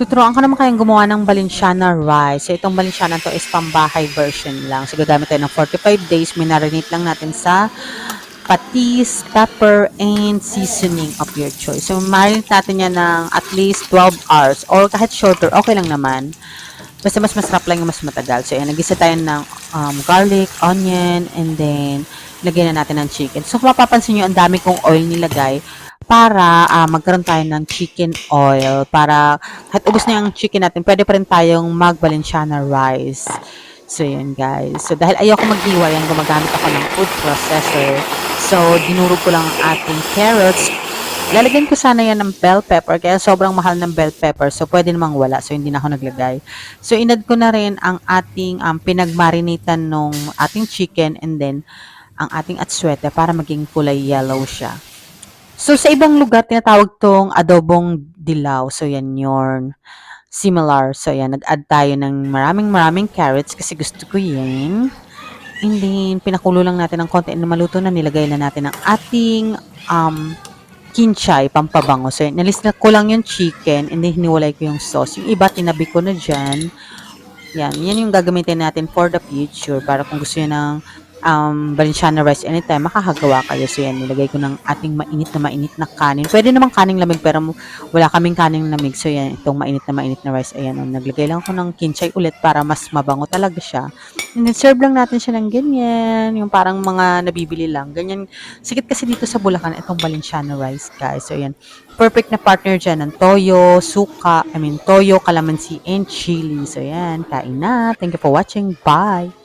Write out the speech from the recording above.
Tuturuan ko naman kayong gumawa ng Valenciana rice. So, itong Valenciana to is pambahay version lang. So, gagamit tayo ng 45 days. Minarinate lang natin sa patis, pepper, and seasoning of your choice. So, marinate natin yan ng at least 12 hours or kahit shorter, okay lang naman. Basta mas masarap lang yung mas matagal. So, ayan, nag-isa tayo ng garlic, onion, and then, lagyan na natin ng chicken. So, kung mapapansin nyo, ang dami kong oil nilagay para magkaroon tayo ng chicken oil. Para, kahit ubos na yung chicken natin, pwede pa rin tayong mag-Valenciana rice. So, yun guys. So, dahil ayoko maghiwa yan, gumagamit ako ng food processor. So, dinurog ko lang ang ating carrots. Lalagyan ko sana yan ng bell pepper, kaya sobrang mahal ng bell pepper. So, pwede namang wala. So, hindi na ako naglagay. So, inad ko na rin ang ating pinagmarinitan nung ating chicken and then ang ating atsuete para maging kulay yellow siya. So, sa ibang lugar, tinatawag tong adobong dilaw. So, yan yun. Similar. So, yan. Nag-add tayo ng maraming carrots kasi gusto ko yan. And then, pinakulo lang natin ng konti na maluto na. Nilagay na natin ang ating kinchay, pampabango. So, nalista ko lang yung chicken and then hiniwalay ko yung sauce. Yung iba, tinabi ko na dyan. Yan yung gagamitin natin for the future para kung gusto nyo ng Valenciana rice anytime, makakagawa kayo. So, yan, nilagay ko ng ating mainit na kanin. Pwede naman kaning lamig, pero wala kaming kaning lamig. So, yan, itong mainit na rice. Ayan, naglagay lang ako ng kinchay ulit para mas mabango talaga siya. And then, serve lang natin siya ng ganyan. Yung parang mga nabibili lang. Ganyan. Sikit kasi dito sa Bulacan, itong Valenciana rice, guys. So, yan. Perfect na partner dyan ng toyo, suka, toyo, calamansi, and chili. So, yan. Kain na. Thank you for watching. Bye!